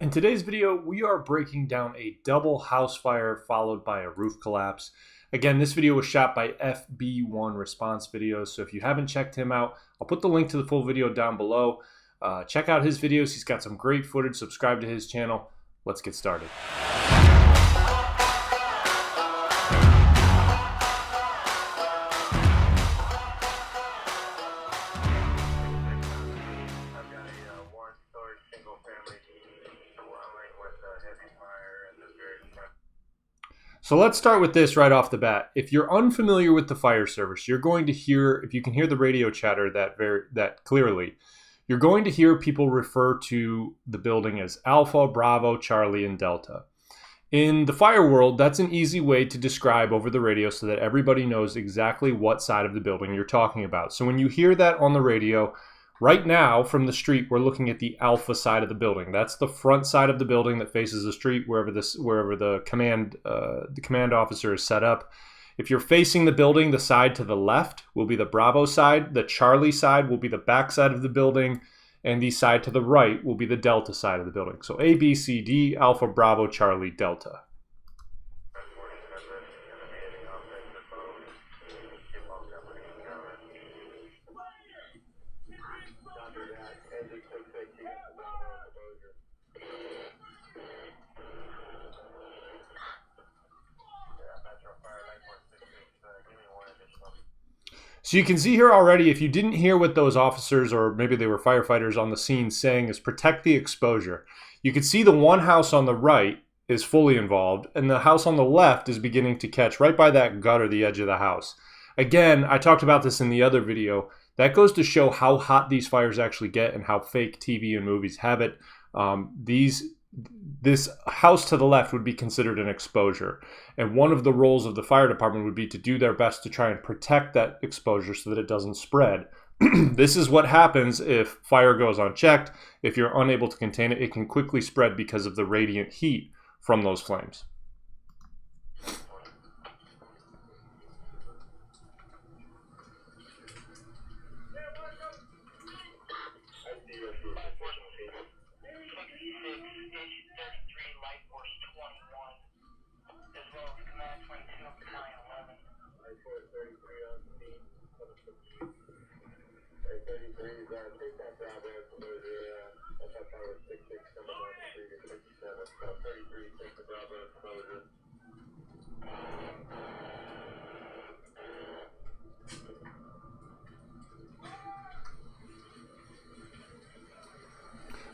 In today's video, we are breaking down a double house fire followed by a roof collapse. Again, this video was shot by FB1 Response Videos, so if you haven't checked him out, I'll put the link to the full video down below. Check out his videos. He's got some great footage. Subscribe to his channel. Let's get started. So let's start with this right off the bat. If you're unfamiliar with the fire service, you're going to hear, if you can hear the radio chatter that clearly, you're going to hear people refer to the building as Alpha, Bravo, Charlie, and Delta. In the fire world, that's an easy way to describe over the radio so that everybody knows exactly what side of the building you're talking about. So when you hear that on the radio, right now, from the street, we're looking at the Alpha side of the building. That's the front side of the building that faces the street, wherever the command officer is set up. If you're facing the building, the side to the left will be the Bravo side. The Charlie side will be the back side of the building, and the side to the right will be the Delta side of the building. So A, B, C, D, Alpha, Bravo, Charlie, Delta. So you can see here already, if you didn't hear what those officers, or maybe they were firefighters on the scene, saying is protect the exposure. You can see the one house on the right is fully involved, and the house on the left is beginning to catch right by that gutter, the edge of the house. Again, I talked about this in the other video. That goes to show how hot these fires actually get and how fake TV and movies have it. This house to the left would be considered an exposure. And one of the roles of the fire department would be to do their best to try and protect that exposure so that it doesn't spread. This is what happens if fire goes unchecked. If you're unable to contain it, it can quickly spread because of the radiant heat from those flames.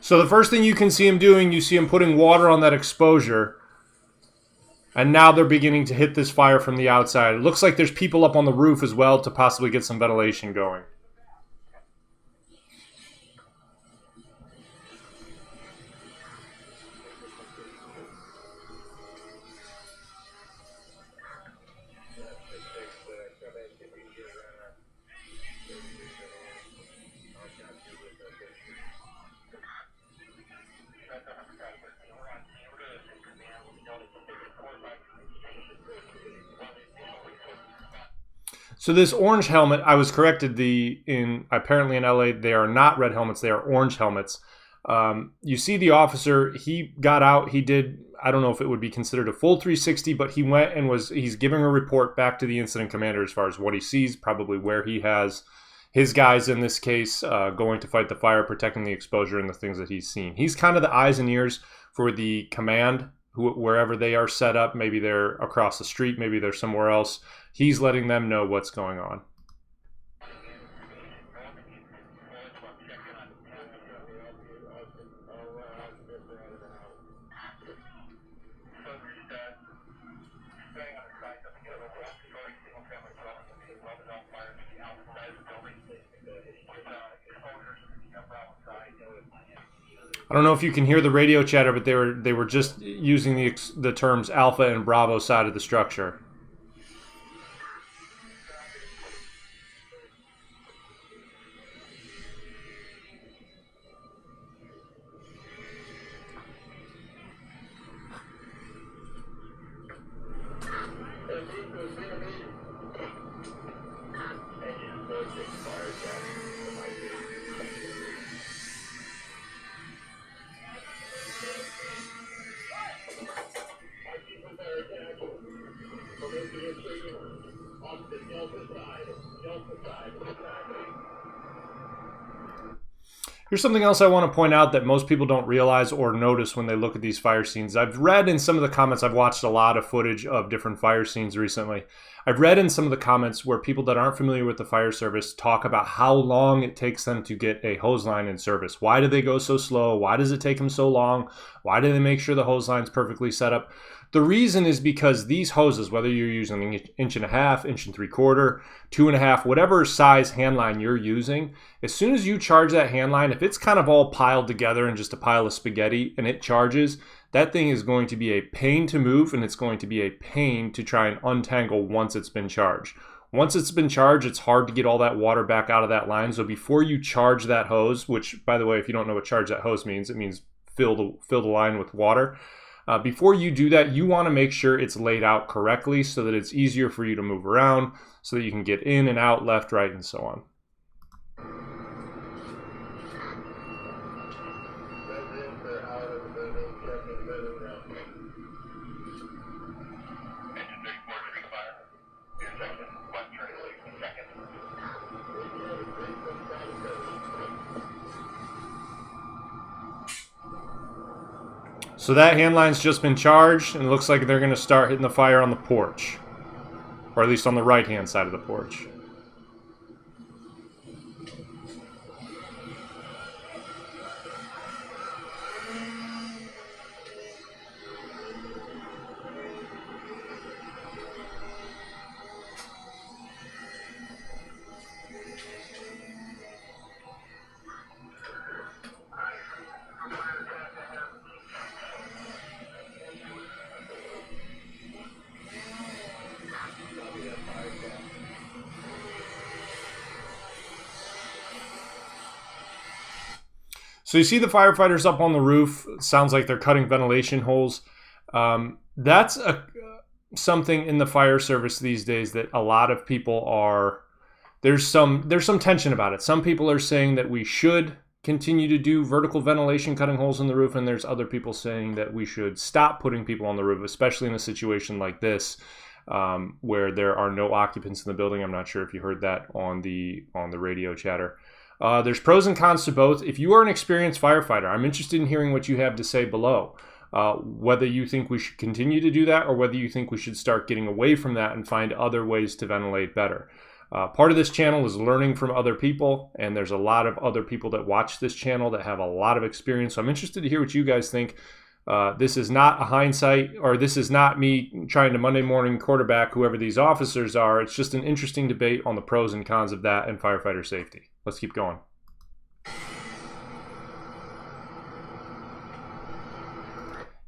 So the first thing you can see him doing, you see him putting water on that exposure. And now they're beginning to hit this fire from the outside. It looks like there's people up on the roof as well to possibly get some ventilation going. So this orange helmet, I was corrected. Apparently in LA, they are not red helmets; they are orange helmets. You see the officer. He got out. He did. I don't know if it would be considered a full 360, but he went and he's giving a report back to the incident commander as far as what he sees, probably where he has his guys in this case going to fight the fire, protecting the exposure, and the things that he's seen. He's kind of the eyes and ears for the command, wherever they are set up. Maybe they're across the street, maybe they're somewhere else. He's letting them know what's going on. I don't know if you can hear the radio chatter, but they were just using the terms Alpha and Bravo side of the structure. Here's something else I want to point out that most people don't realize or notice when they look at these fire scenes. I've read in some of the comments, I've watched a lot of footage of different fire scenes recently. I've read in some of the comments where people that aren't familiar with the fire service talk about how long it takes them to get a hose line in service. Why do they go so slow? Why does it take them so long? Why do they make sure the hose line's perfectly set up? The reason is because these hoses, whether you're using an 1.5 inches, 1 3/4, 2.5, whatever size hand line you're using, as soon as you charge that hand line, if it's kind of all piled together in just a pile of spaghetti and it charges, that thing is going to be a pain to move, and it's going to be a pain to try and untangle once it's been charged. Once it's been charged, it's hard to get all that water back out of that line. So before you charge that hose, which, by the way, if you don't know what charge that hose means, it means fill the line with water. Before you do that, you want to make sure it's laid out correctly so that it's easier for you to move around, so that you can get in and out, left, right, and so on. So that hand line's just been charged, and it looks like they're going to start hitting the fire on the porch. Or at least on the right-hand side of the porch. So you see the firefighters up on the roof. It sounds like they're cutting ventilation holes. That's something in the fire service these days that a lot of people are, there's some tension about it. Some people are saying that we should continue to do vertical ventilation, cutting holes in the roof, and there's other people saying that we should stop putting people on the roof, especially in a situation like this, where there are no occupants in the building. I'm not sure if you heard that on the radio chatter. There's pros and cons to both. If you are an experienced firefighter, I'm interested in hearing what you have to say below. Whether you think we should continue to do that, or whether you think we should start getting away from that and find other ways to ventilate better. Part of this channel is learning from other people, and there's a lot of other people that watch this channel that have a lot of experience. So I'm interested to hear what you guys think. This is not a hindsight, or this is not me trying to Monday morning quarterback whoever these officers are. It's just an interesting debate on the pros and cons of that and firefighter safety. Let's keep going.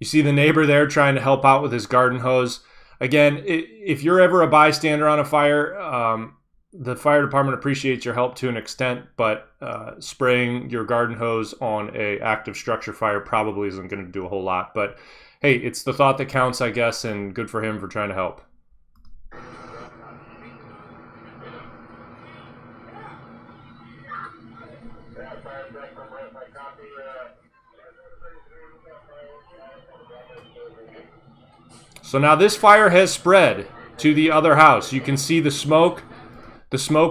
You see the neighbor there trying to help out with his garden hose. Again, if you're ever a bystander on a fire, the fire department appreciates your help to an extent, but spraying your garden hose on a active structure fire probably isn't going to do a whole lot. But hey, it's the thought that counts, I guess, and good for him for trying to help. So now this fire has spread to the other house. You can see the smoke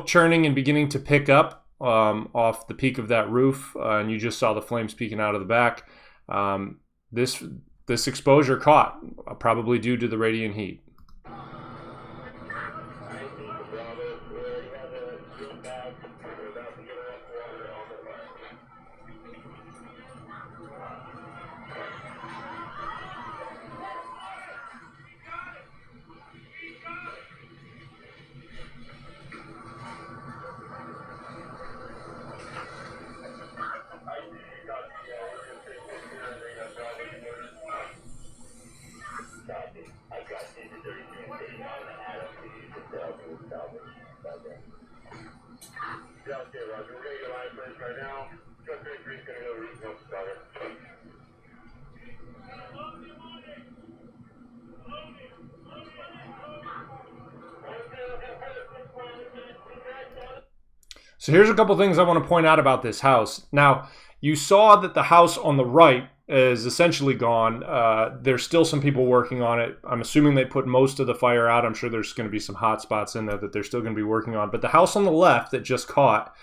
churning and beginning to pick up off the peak of that roof, and you just saw the flames peeking out of the back. This exposure caught, probably due to the radiant heat. So here's a couple things I want to point out about this house. Now, you saw that the house on the right is essentially gone. There's still some people working on it. I'm assuming they put most of the fire out. I'm sure there's going to be some hot spots in there that they're still going to be working on. But the house on the left that just caught,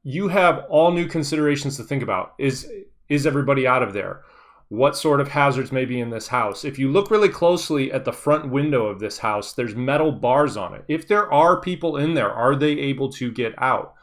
you have all new considerations to think about. Is everybody out of there? What sort of hazards may be in this house? If you look really closely at the front window of this house, there's metal bars on it. If there are people in there, are they able to get out?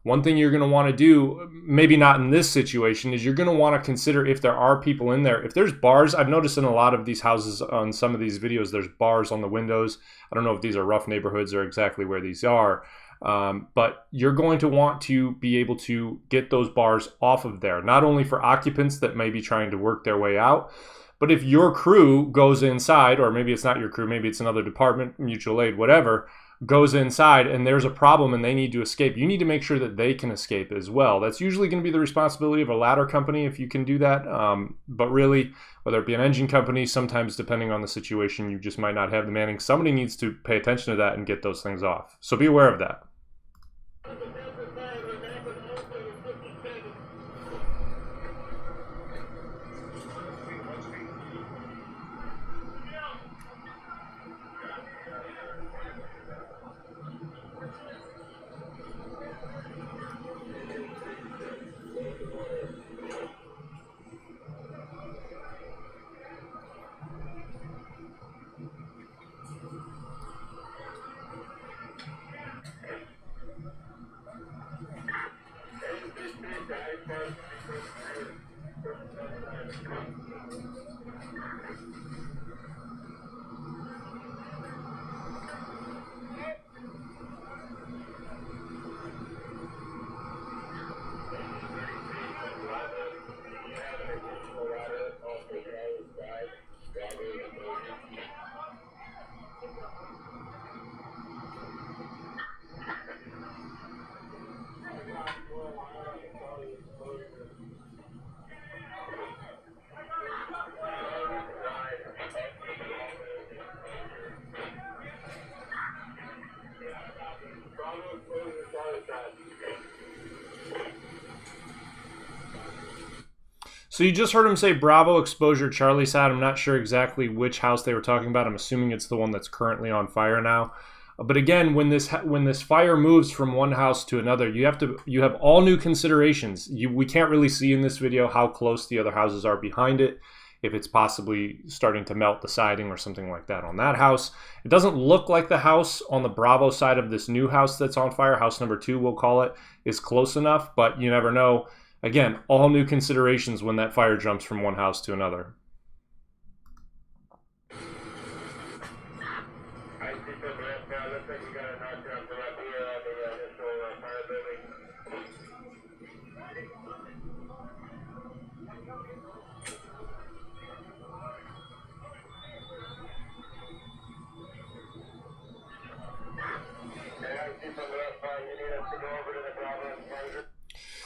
One thing you're going to want to do, maybe not in this situation, is you're going to want to consider if there are people in there. If there's bars, I've noticed in a lot of these houses on some of these videos, there's bars on the windows. I don't know if these are rough neighborhoods or exactly where these are. But you're going to want to be able to get those bars off of there, not only for occupants that may be trying to work their way out, but if your crew goes inside, or maybe it's not your crew, maybe it's another department, mutual aid, whatever, goes inside and there's a problem and they need to escape, you need to make sure that they can escape as well. That's usually going to be the responsibility of a ladder company if you can do that. But really, whether it be an engine company, sometimes depending on the situation, you just might not have the manning. Somebody needs to pay attention to that and get those things off. So be aware of that. So you just heard him say Bravo exposure Charlie side. I'm not sure exactly which house they were talking about. I'm assuming it's the one that's currently on fire now. But again, when this fire moves from one house to another, you have all new considerations. We can't really see in this video how close the other houses are behind it, if it's possibly starting to melt the siding or something like that on that house. It doesn't look like the house on the Bravo side of this new house that's on fire, house number 2 we'll call it, is close enough, but you never know. Again, all new considerations when that fire jumps from one house to another.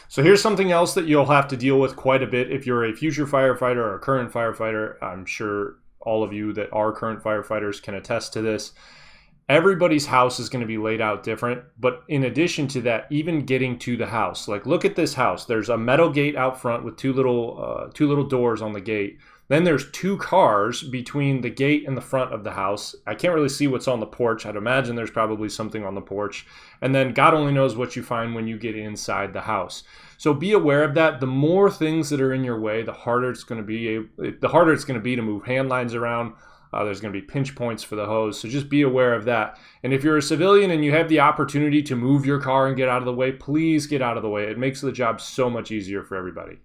So here's something else that you'll have to deal with quite a bit if you're a future firefighter or a current firefighter. I'm sure all of you that are current firefighters can attest to this. Everybody's house is going to be laid out different, but in addition to that, even getting to the house, like look at this house. There's a metal gate out front with two little doors on the gate. Then there's 2 cars between the gate and the front of the house. I can't really see what's on the porch. I'd imagine there's probably something on the porch. And then God only knows what you find when you get inside the house. So be aware of that. The more things that are in your way, the harder it's going to be to move hand lines around. There's going to be pinch points for the hose. So just be aware of that. And if you're a civilian and you have the opportunity to move your car and get out of the way, please get out of the way. It makes the job so much easier for everybody.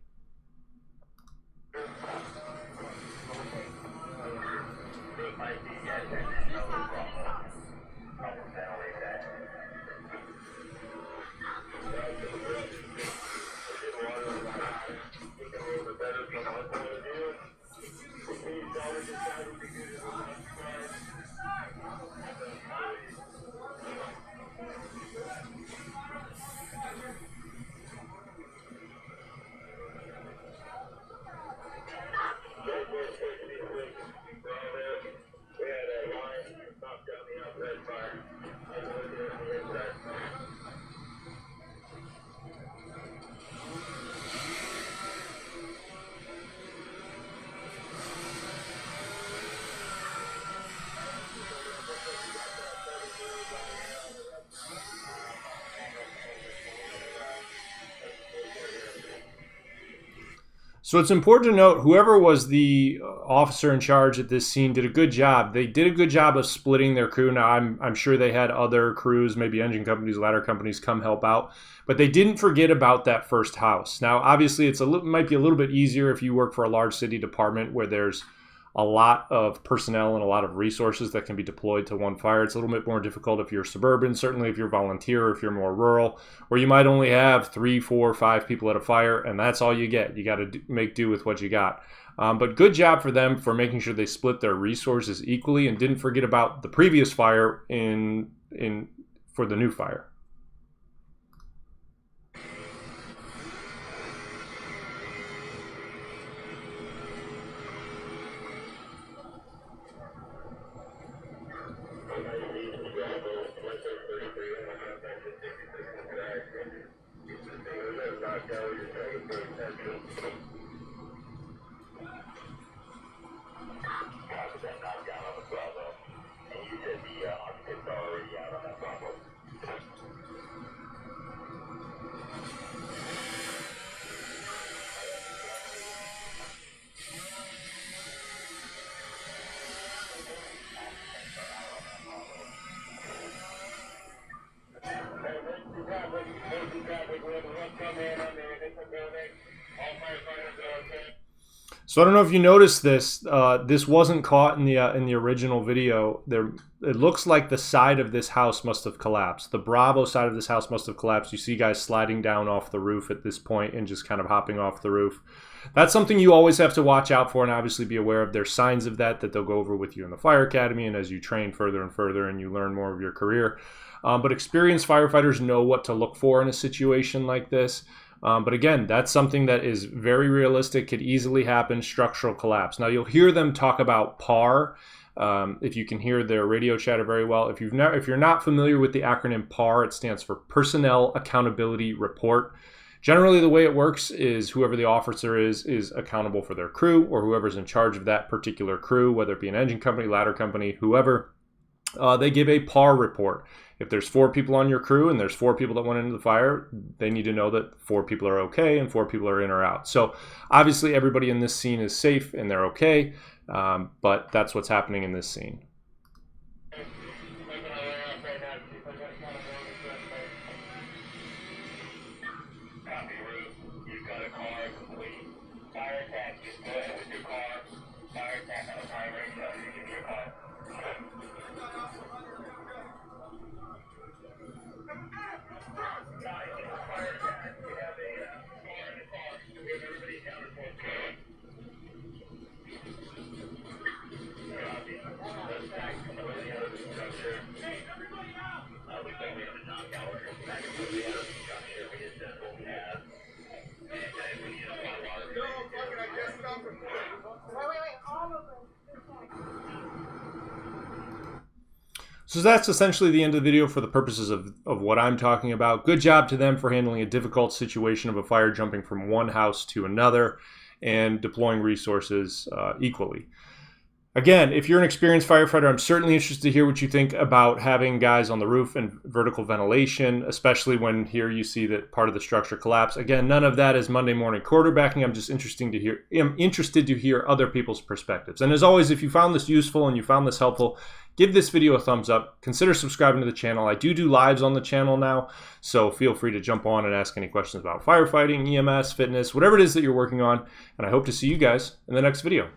So it's important to note whoever was the officer in charge at this scene did a good job. They did a good job of splitting their crew. Now, I'm sure they had other crews, maybe engine companies, ladder companies come help out, but they didn't forget about that first house. Now, obviously, might be a little bit easier if you work for a large city department where there's a lot of personnel and a lot of resources that can be deployed to one fire. It's a little bit more difficult if you're suburban, certainly if you're volunteer, if you're more rural, or you might only have 3, 4, 5 people at a fire, and that's all you get. You got to make do with what you got. But good job for them for making sure they split their resources equally and didn't forget about the previous fire for the new fire. So I don't know if you noticed this. This wasn't caught in the original video. It looks like the side of this house must have collapsed. The Bravo side of this house must have collapsed. You see guys sliding down off the roof at this point and just kind of hopping off the roof. That's something you always have to watch out for and obviously be aware of. There's signs of that they'll go over with you in the fire academy and as you train further and further and you learn more of your career. But experienced firefighters know what to look for in a situation like this. But again, that's something that is very realistic, could easily happen, structural collapse. Now, you'll hear them talk about PAR, if you can hear their radio chatter very well. If you're not familiar with the acronym PAR, it stands for Personnel Accountability Report. Generally, the way it works is whoever the officer is accountable for their crew, or whoever's in charge of that particular crew, whether it be an engine company, ladder company, whoever. They give a PAR report. If there's 4 people on your crew and there's 4 people that went into the fire, they need to know that 4 people are okay and 4 people are in or out. So obviously everybody in this scene is safe and they're okay, but that's what's happening in this scene. So that's essentially the end of the video for the purposes of what I'm talking about. Good job to them for handling a difficult situation of a fire jumping from one house to another and deploying resources equally. Again, if you're an experienced firefighter, I'm certainly interested to hear what you think about having guys on the roof and vertical ventilation, especially when here you see that part of the structure collapse. Again, none of that is Monday morning quarterbacking. I'm just interested to hear other people's perspectives. And as always, if you found this useful and you found this helpful, give this video a thumbs up. Consider subscribing to the channel. I do lives on the channel now, so feel free to jump on and ask any questions about firefighting, EMS, fitness, whatever it is that you're working on. And I hope to see you guys in the next video.